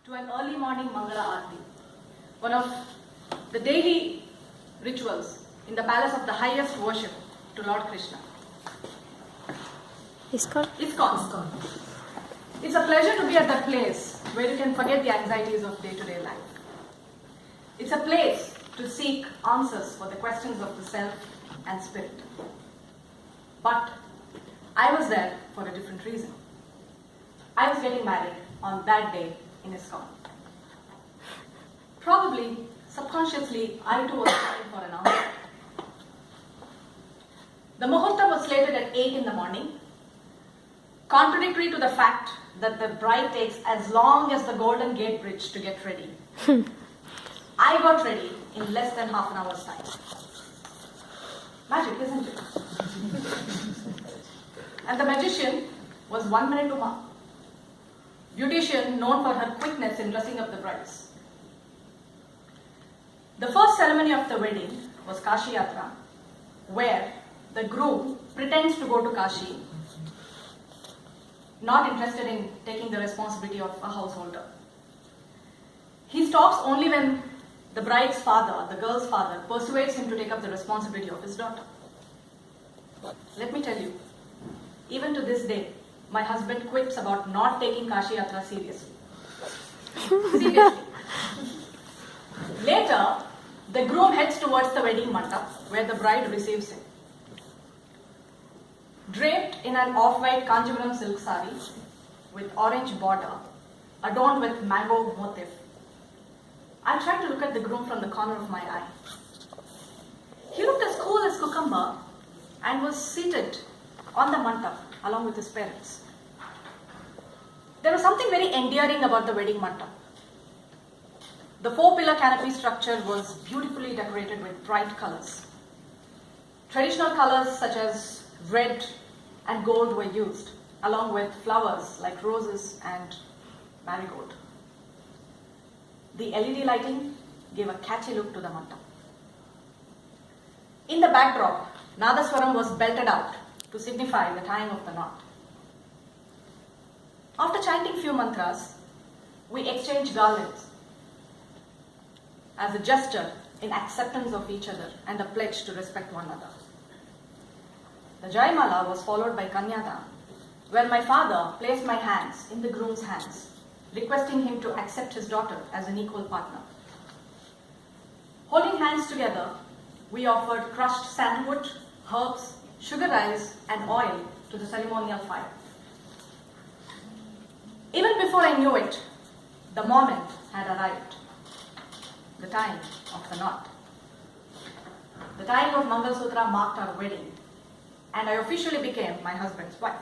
to an early morning Mangala Aarti, one of the daily rituals in the palace of the highest worship to Lord Krishna. ISKCON. ISKCON. It's a pleasure to be at that place where you can forget the anxieties of day-to-day life. It's a place to seek answers for the questions of the self and spirit. But I was there for a different reason. I was getting married on that day in ISKCON. Probably, subconsciously, I too was looking for an answer. The muhurta was slated at 8 in the morning, contradictory to the fact that the bride takes as long as the Golden Gate Bridge to get ready. I got ready in less than half an hour's time. Magic, isn't it? And the magician was 1 minute to mark. Beautician known for her quickness in dressing up the brides. The first ceremony of the wedding was Kashi Yatra, where the groom pretends to go to Kashi, not interested in taking the responsibility of a householder. He stops only when the bride's father, the girl's father, persuades him to take up the responsibility of his daughter. Let me tell you, even to this day, my husband quips about not taking Kashi Yatra seriously. Later, the groom heads towards the wedding mandap where the bride receives him. Draped in an off-white Kanjivaram silk sari with orange border, adorned with mango motif, I tried to look at the groom from the corner of my eye. He looked as cool as cucumber and was seated on the mandap along with his parents. There was something very endearing about the wedding mandap. The 4-pillar canopy structure was beautifully decorated with bright colors. Traditional colors such as red and gold were used, along with flowers like roses and marigold. The LED lighting gave a catchy look to the mandap. In the backdrop, Nadaswaram was belted out to signify the time of the knot. After chanting few mantras, we exchanged garlands as a gesture in acceptance of each other and a pledge to respect one another. The Jaimala was followed by Kanyadam, where my father placed my hands in the groom's hands, requesting him to accept his daughter as an equal partner. Holding hands together, we offered crushed sandalwood, herbs, sugar rice, and oil to the ceremonial fire. Even before I knew it, the moment had arrived. The time of the knot. The time of Mangal Sutra marked our wedding, and I officially became my husband's wife.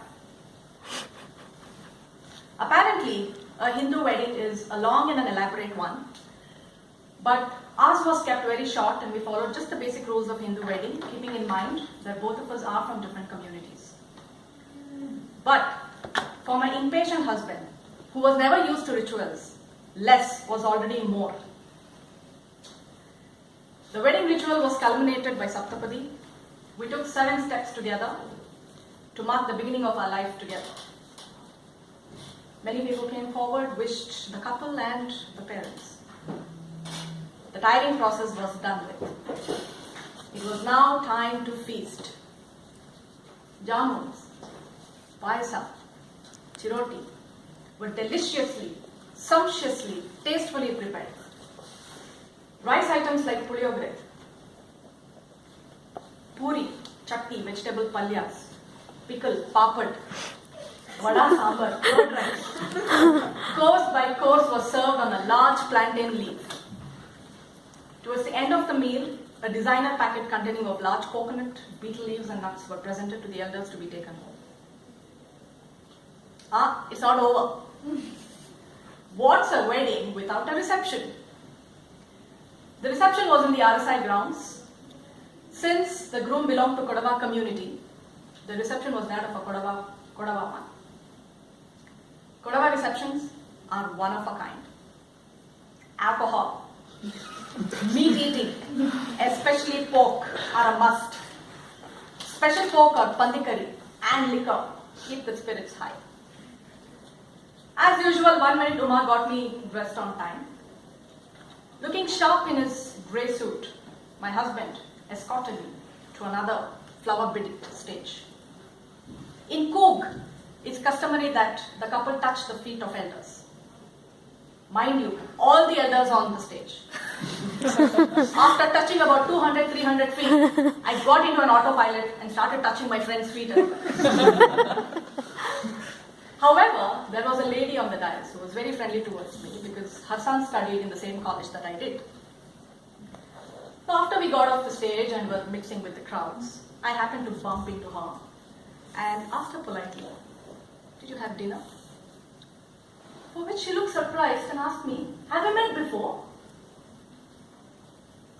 Apparently, a Hindu wedding is a long and an elaborate one, but ours was kept very short and we followed just the basic rules of Hindu wedding, keeping in mind that both of us are from different communities. But for my impatient husband, who was never used to rituals, less was already more. The wedding ritual was culminated by Saptapadi. We took 7 steps together to mark the beginning of our life together. Many people came forward, wished the couple and the parents. The tiring process was done with. It was now time to feast. Jamuns, payasam, chiroti were deliciously, sumptuously, tastefully prepared. Rice items like puliyogre, puri, chutney, vegetable palyas, pickle, papad, vada sambar, curd rice. Course by course was served on a large plantain leaf. Towards the end of the meal, a designer packet containing of large coconut, betel leaves and nuts were presented to the elders to be taken home. It's not over. What's a wedding without a reception? The reception was in the RSI grounds. Since the groom belonged to Kodava community, the reception was that of a Kodava one. Kodava receptions are one of a kind. Alcohol, meat eating, especially pork, are a must. Special pork or pandi curry and liquor keep the spirits high. As usual, 1 minute Umar got me dressed on time. Looking sharp in his grey suit, my husband escorted me to another flower-bedded stage. In Coog, it's customary that the couple touch the feet of elders. Mind you, all the elders on the stage. After touching about 200, 300 feet, I got into an autopilot and started touching my friend's feet as well. However, there was a lady on the dais who was very friendly towards me because her son studied in the same college that I did. So after we got off the stage and were mixing with the crowds, I happened to bump into her and asked her politely, "Did you have dinner?" For which she looked surprised and asked me, "Have we met before?"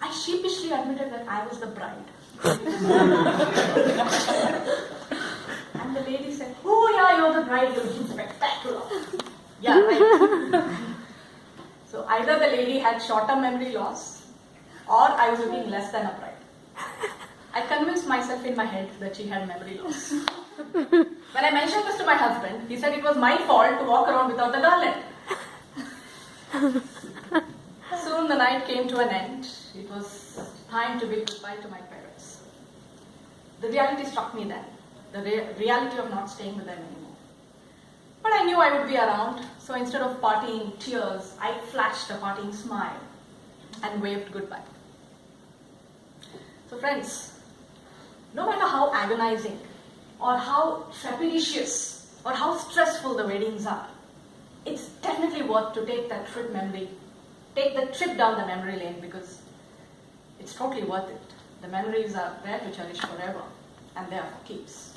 I sheepishly admitted that I was the bride. And the lady said, "Oh yeah, you're the bride, you're looking spectacular." Yeah, right. So either the lady had short-term memory loss or I was looking less than a bride. I convinced myself in my head that she had memory loss. When I mentioned this to my husband, he said it was my fault to walk around without a garland. Soon the night came to an end. It was time to bid goodbye to my parents. The reality struck me then, the reality of not staying with them anymore. But I knew I would be around, so instead of partying tears, I flashed a partying smile and waved goodbye. So friends, no matter how agonizing or how trepidatious or how stressful the weddings are, it's definitely worth to take that trip down the memory lane because it's totally worth it. The memories are there to cherish forever and they are for keeps.